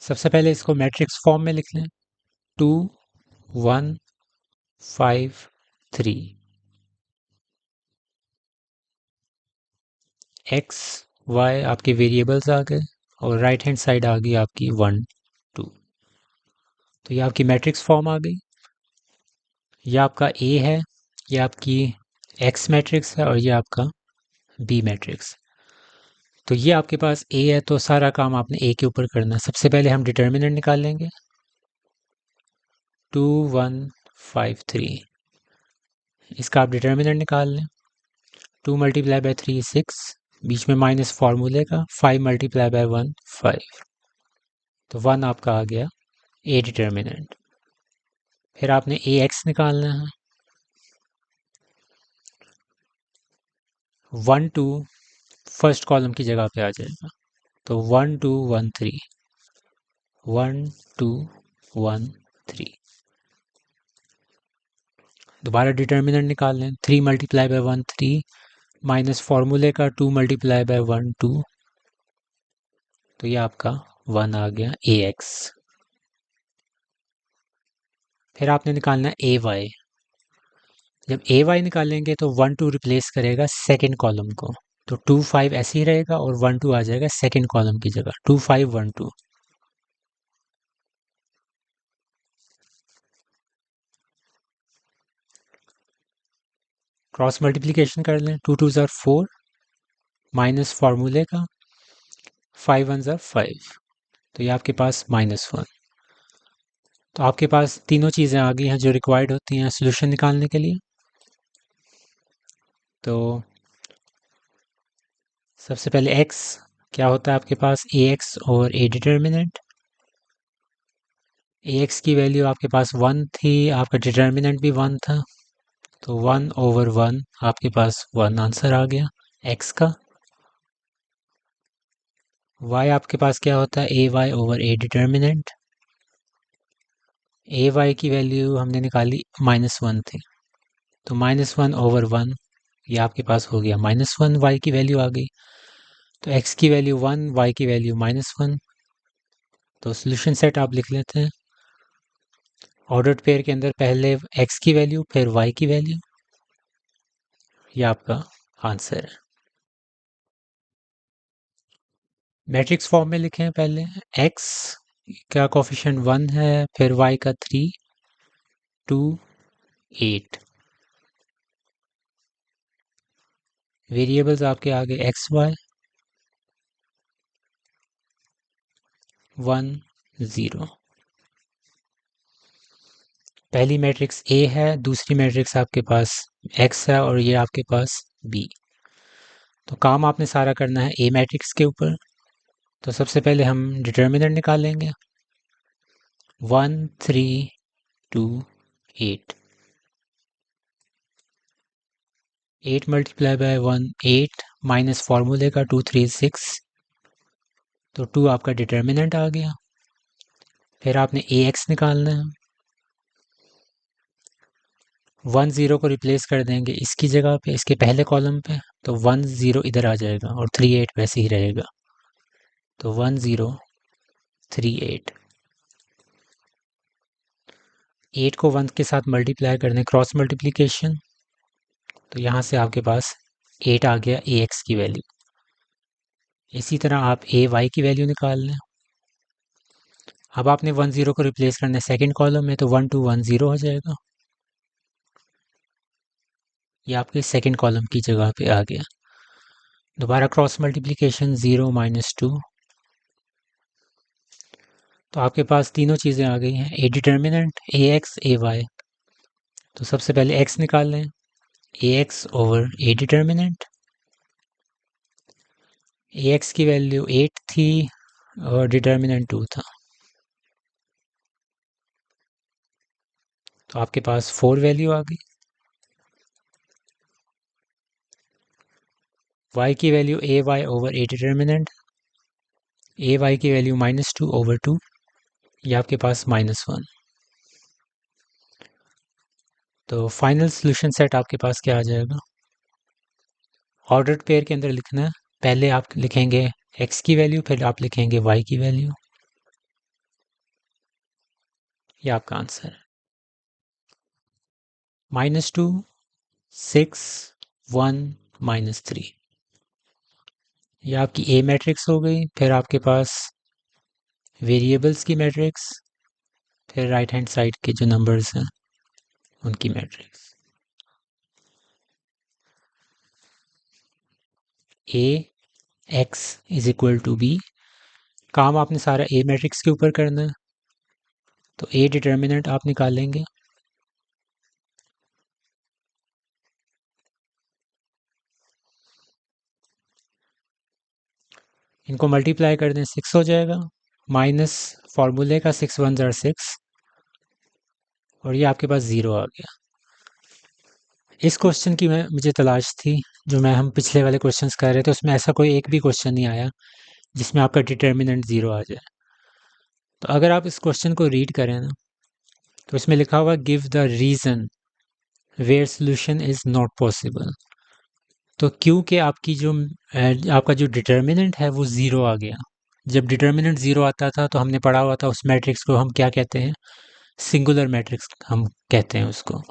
सबसे पहले इसको मैट्रिक्स फॉर्म में लिख लें। 2 1 5 3। एक्स वाई आपके वेरिएबल्स आ गए और राइट हैंड साइड आ गई आपकी 1 2। तो ये आपकी मैट्रिक्स फॉर्म आ गई। ये आपका ए है, ये आपकी एक्स मैट्रिक्स है और ये आपका बी मैट्रिक्स। तो ये आपके पास ए है तो सारा काम आपने ए के ऊपर करना है। सबसे पहले हम डिटर्मिनेंट निकाल लेंगे। 2 1 5 3, इसका आप डिटर्मिनेंट निकाल लें। 2 मल्टीप्लाई बाय 3 6, बीच में माइनस फार्मूले का। 5 मल्टीप्लाई बाय 1 5, तो 1 आपका आ गया ए डिटर्मिनेंट। फिर आपने ए एक्स निकालना है। 1 2 फर्स्ट कॉलम की जगह पे आ जाएगा, तो 1 2 1 3 1 2 1 3। दोबारा डिटर्मिनेंट निकाल लें। 3 मल्टीप्लाई बाय 1 3, माइनस फार्मूले का 2 मल्टीप्लाई बाय 1 2, तो ये आपका 1 आ गया ए एक्स। फिर आपने निकालना है ए वाई। जब ए वाई निकालेंगे तो 1 2 रिप्लेस करेगा सेकेंड कॉलम को, तो 2 5 ऐसे ही रहेगा और 1 2 आ जाएगा सेकेंड कॉलम की जगह। 2 5 1 2। क्रॉस मल्टीप्लिकेशन कर लें। 2 2 ज़ार 4, माइनस फार्मूले का। 5 1 ज़ार 5, तो ये आपके पास -1। तो आपके पास तीनों चीज़ें आ गई हैं जो रिक्वायर्ड होती हैं सोल्यूशन निकालने के लिए। तो सबसे पहले x क्या होता है आपके पास, ए एक्स और ए डिटर्मिनेंट। ए एक्स की वैल्यू आपके पास 1 थी, आपका डिटर्मिनेंट भी 1 था, तो 1/1 आपके पास 1 आंसर आ गया x का। y आपके पास क्या होता है, A Y over A determinant. A Y की वैल्यू हमने निकाली -1 थी, तो -1/1, ये आपके पास हो गया -1। y की वैल्यू आ गई, तो x की वैल्यू 1, y की वैल्यू -1। तो सोल्यूशन सेट आप लिख लेते हैं। ऑर्डर्ड पेयर के अंदर पहले x की वैल्यू फिर y की वैल्यू, ये आपका आंसर है। मैट्रिक्स फॉर्म में लिखें पहले। x का कोफिशिएंट 1 है, फिर y का 3 2 8। वेरिएबल्स आपके आगे एक्स वाई 1 0। पहली मैट्रिक्स ए है, दूसरी मैट्रिक्स आपके पास एक्स है और ये आपके पास बी। तो काम आपने सारा करना है ए मैट्रिक्स के ऊपर। तो सबसे पहले हम डिटर्मिनेंट निकालेंगे। 1 3 2 8। 8 मल्टीप्लाई बाय 1 8, माइनस फार्मूले का 2 3 6, तो 2 आपका डिटर्मिनेंट आ गया। फिर आपने ए एक्स निकालना है। 1 0 को रिप्लेस कर देंगे इसकी जगह पे, इसके पहले कॉलम पे, तो 1 0 इधर आ जाएगा और 3 8 वैसे ही रहेगा, तो 1 0 3 8। 8 को 1 के साथ मल्टीप्लाई कर दें, क्रॉस मल्टीप्लिकेशन, तो यहाँ से आपके पास 8 आ गया ए एक्स की वैल्यू। इसी तरह आप ए वाई की वैल्यू निकाल लें। अब आपने 1 0 को रिप्लेस करना है सेकेंड कॉलम में, तो 1 2 1 0 हो जाएगा, ये आपके सेकेंड कॉलम की जगह पे आ गया। दोबारा क्रॉस मल्टीप्लिकेशन 0 -2, तो आपके पास तीनों चीज़ें आ गई हैं, A determinant, A X A Y. तो सबसे पहले एक्स निकाल लें। A X over A determinant. A X की वैल्यू 8 थी और डिटर्मिनेंट 2 था, तो आपके पास 4 वैल्यू आ गई। y की value A Y over A determinant. A Y की वैल्यू -2/2, ये आपके पास -1। तो फाइनल सोल्यूशन सेट आपके पास क्या आ जाएगा। ऑर्डर्ड पेयर के अंदर लिखना है। पहले आप लिखेंगे x की वैल्यू, फिर आप लिखेंगे y की वैल्यू। ये आपका आंसर है। -2, 6, 1, -3। ये आपकी ए मैट्रिक्स हो गई। फिर आपके पास वेरिएबल्स की मैट्रिक्स, फिर राइट हैंड साइड के जो नंबर्स हैं उनकी matrix. A x is equal to B. काम आपने सारा ए मैट्रिक्स के ऊपर करना है, तो ए डिटर्मिनेंट आप निकालेंगे। इनको मल्टीप्लाई कर दें 6 हो जाएगा, माइनस फार्मूले का 6 1 ज़ार 6, और ये आपके पास 0 आ गया। इस क्वेश्चन की मुझे तलाश थी, जो हम पिछले वाले क्वेश्चंस कर रहे थे उसमें ऐसा कोई एक भी क्वेश्चन नहीं आया जिसमें आपका डिटर्मिनेंट 0 आ जाए। तो अगर आप इस क्वेश्चन को रीड करें ना, तो इसमें लिखा हुआ give the reason where solution is not possible. तो क्योंकि आपका जो डिटर्मिनेंट है वो 0 आ गया। जब डिटर्मिनेंट 0 आता था तो हमने पढ़ा हुआ था उस मैट्रिक्स को हम क्या कहते हैं, सिंगुलर मैट्रिक्स हम कहते हैं उसको।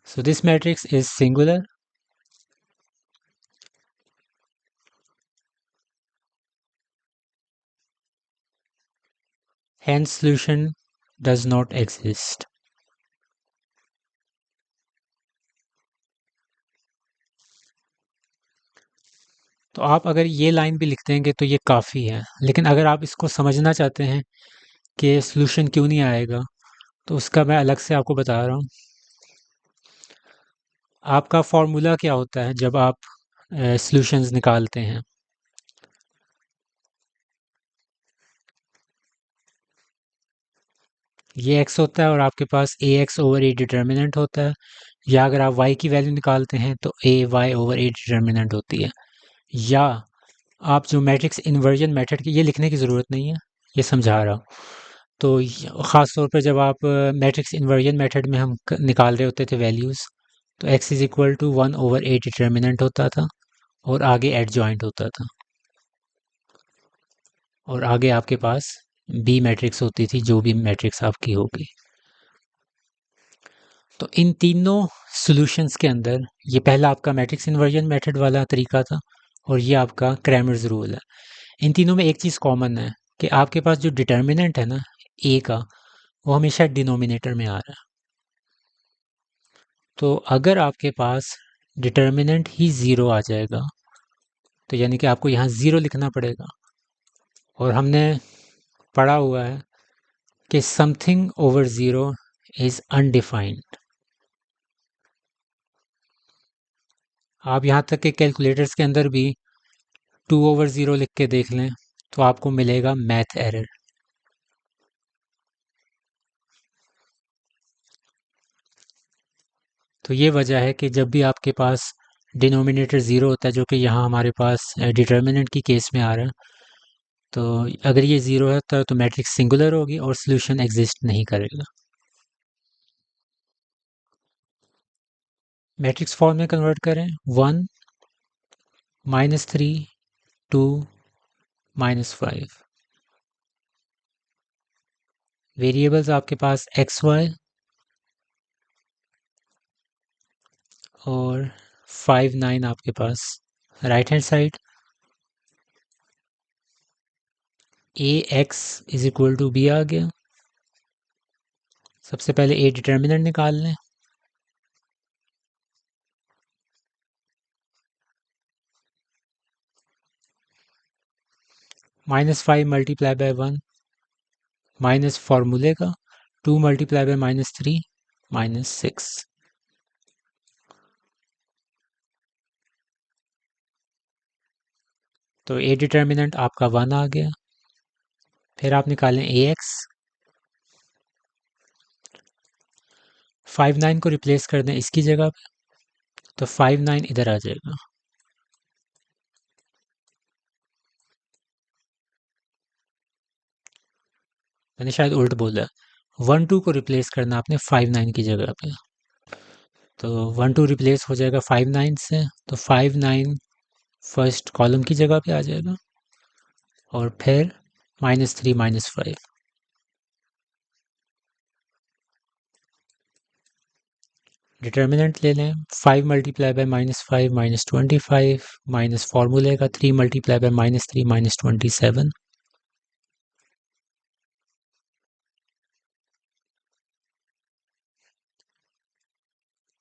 So this matrix is singular, hence solution does not exist. तो आप अगर ये लाइन भी लिख देंगे तो ये काफ़ी है, लेकिन अगर आप इसको समझना चाहते हैं कि सॉल्यूशन क्यों नहीं आएगा, तो उसका मैं अलग से आपको बता रहा हूँ। आपका फॉर्मूला क्या होता है जब आप सॉल्यूशंस निकालते हैं? ये x होता है और आपके पास ए एक्स ओवर ए डिटर्मिनेंट होता है, या अगर आप y की वैल्यू निकालते हैं तो ए वाई ओवर ए डिटर्मिनेंट होती है। या आप जो मैट्रिक्स इन्वर्जन मेथड की, ये लिखने की ज़रूरत नहीं है, ये समझा रहा हूँ। तो ख़ास तौर पे जब आप मैट्रिक्स इन्वर्जन मेथड में हम निकाल रहे होते थे वैल्यूज़, तो x is equal to 1 over A determinant होता था और आगे एडजॉइंट होता था, और आगे आपके पास बी मैट्रिक्स होती थी, जो भी मैट्रिक्स आपकी होगी। तो इन तीनों सॉल्यूशंस के अंदर ये पहला आपका मैट्रिक्स इन्वर्जन मेथड वाला तरीका था, और ये आपका क्रैमर्स रूल है। इन तीनों में एक चीज़ कॉमन है कि आपके पास जो डिटर्मिनेंट है ना ए का, वो हमेशा डिनोमिनेटर में आ रहा है। तो अगर आपके पास डिटर्मिनेंट ही 0 आ जाएगा, तो यानी कि आपको यहाँ 0 लिखना पड़ेगा। और हमने पढ़ा हुआ है कि समथिंग ओवर 0 इज़ अनडिफाइंड। आप यहाँ तक कि कैलकुलेटर्स के अंदर भी 2 ओवर 0 लिख के देख लें तो आपको मिलेगा मैथ एरर। तो ये वजह है कि जब भी आपके पास डिनोमिनेटर 0 होता है, जो कि यहाँ हमारे पास डिटर्मिनेंट की केस में आ रहा है, तो अगर ये 0 है तो मैट्रिक्स सिंगुलर होगी और सोल्यूशन एग्जिस्ट नहीं करेगा। मैट्रिक्स फॉर्म में कन्वर्ट करें, 1 -3 2 -5। वेरिएबल्स आपके पास एक्स वाई और 5 9 आपके पास right hand side. A x is equal to B आ गया। सबसे पहले ए डिटर्मिनेंट निकाल लें। -5 मल्टीप्लाई बाय 1 माइनस फार्मूले का 2 मल्टीप्लाई बाय -3 -6। तो ए डिटर्मिनेंट आपका 1 आ गया। फिर आप निकालें ए एक्स। 5 9 को रिप्लेस कर दें इसकी जगह पे, तो 5 9 इधर आ जाएगा। मैंने शायद उल्ट बोला, 1 2 को रिप्लेस करना आपने 5 9 की जगह पे, तो 1 2 रिप्लेस हो जाएगा 5 9 से, तो 5 9 फर्स्ट कॉलम की जगह पे आ जाएगा और फिर -3 -5। डिटर्मिनेंट ले लें, 5 मल्टीप्लाई बाय -5 -25 माइनस फार्मूले का 3 मल्टीप्लाई बाय -3 -27।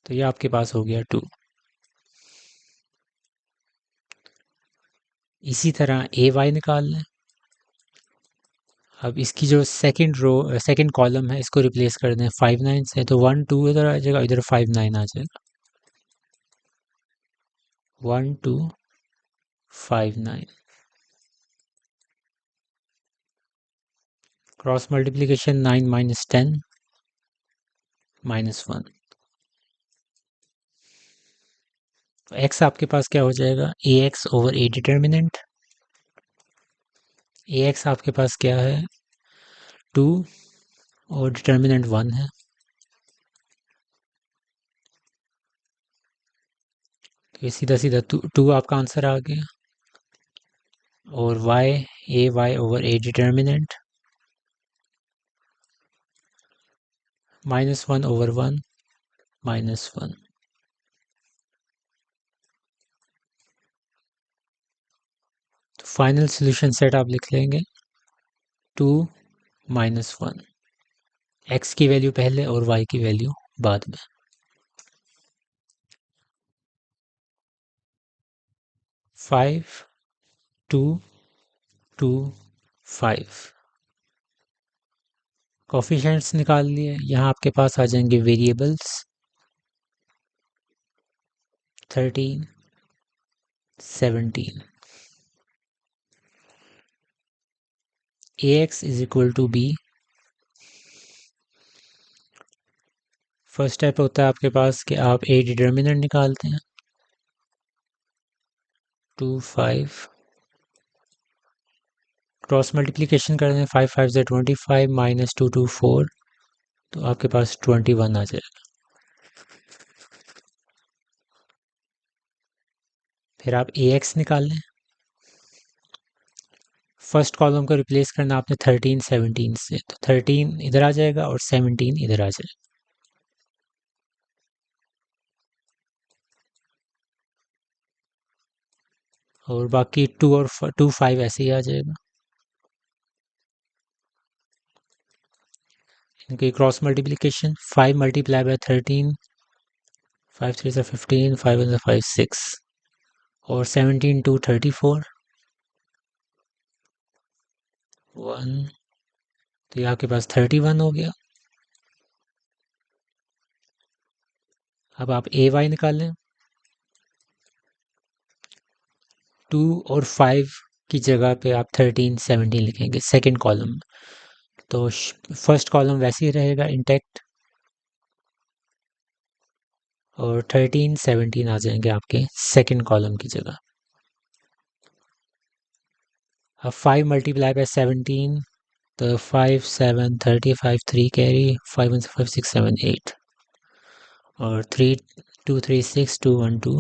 तो ये आपके पास हो गया 2। इसी तरह ए वाई निकाल लें। अब इसकी जो सेकंड कॉलम है इसको रिप्लेस कर दें 5 9 से, तो 1 2 इधर आ जाएगा, इधर 5 9 आ जाएगा। 1 2 5 9। Cross multiplication 9 -10 -1। तो एक्स आपके पास क्या हो जाएगा, A X over A determinant. A X आपके पास क्या है, 2 और डिटर्मिनेंट 1 है। तो ये सीधा सीधा 2 आपका आंसर आ गया। और y, A Y over A determinant -1 ओवर 1 -1। तो फाइनल सोल्यूशन सेट आप लिख लेंगे 2 -1। एक्स की वैल्यू पहले और वाई की वैल्यू बाद में। 5 2 2 5। कोफिशिएंट्स निकाल लिए। यहाँ आपके पास आ जाएंगे variables 13 17। A x is equal to B. First step होता है आपके पास कि आप ए डिटर्मिनेंट निकालते हैं 2 5। क्रॉस मल्टीप्लिकेशन कर दें 5 5 से 25 -2 2 4। तो आपके पास 21 आ जाएगा। फिर आप ए एक्स निकाल लें। फर्स्ट कॉलम को रिप्लेस करना आपने 13 17 से, तो 13 इधर आ जाएगा और 17 इधर आ जाएगा। और बाकी 2 और 2 5 ऐसे ही आ जाएगा। इनकी क्रॉस मल्टीप्लिकेशन 5 मल्टीप्लाई बाय 13, 5 3 से 15, 5 1 से 5 6 और 17 2 34 1। तो ये आपके पास 31 हो गया। अब आप ए वाई निकाल लें। 2 और 5 की जगह पे आप 13 17 लिखेंगे सेकंड कॉलम में। तो फर्स्ट कॉलम वैसे ही रहेगा इंटैक्ट और 13 17 आ जाएंगे आपके सेकंड कॉलम की जगह। अब 5 मल्टीप्लाई बाय 17, तो 5 7 35 3 कैरी 5 1 5 6 7 8 और 3 2 3 6 2 1 2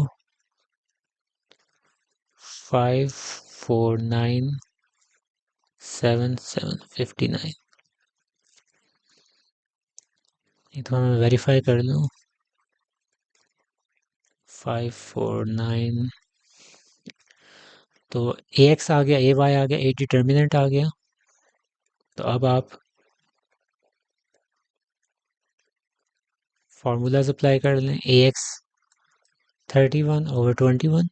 5 4 9 7 7 59। ये तो मैं वेरीफाई कर लूँ। 5 4 9। तो ए एक्स आ गया, ए वाई आ गया, ए डिटर्मिनेंट आ गया। तो अब आप फार्मूलाज अप्लाई कर लें। ए एक्स 31 ओवर 21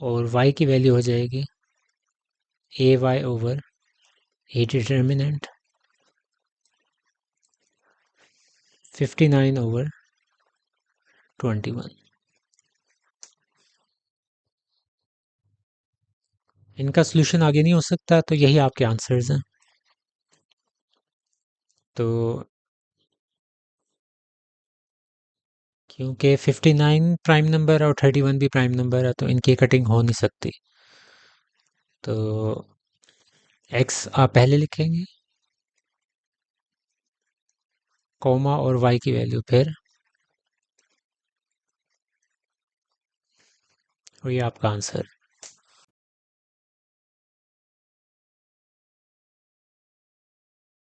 और y की वैल्यू हो जाएगी A Y over A determinant 59 over 21। इनका सोल्यूशन आगे नहीं हो सकता, तो यही आपके आंसर्स हैं। तो क्योंकि 59 प्राइम नंबर और 31 भी प्राइम नंबर है, तो इनकी कटिंग हो नहीं सकती। तो x आप पहले लिखेंगे, कॉमा और y की वैल्यू फिर और ये आपका आंसर।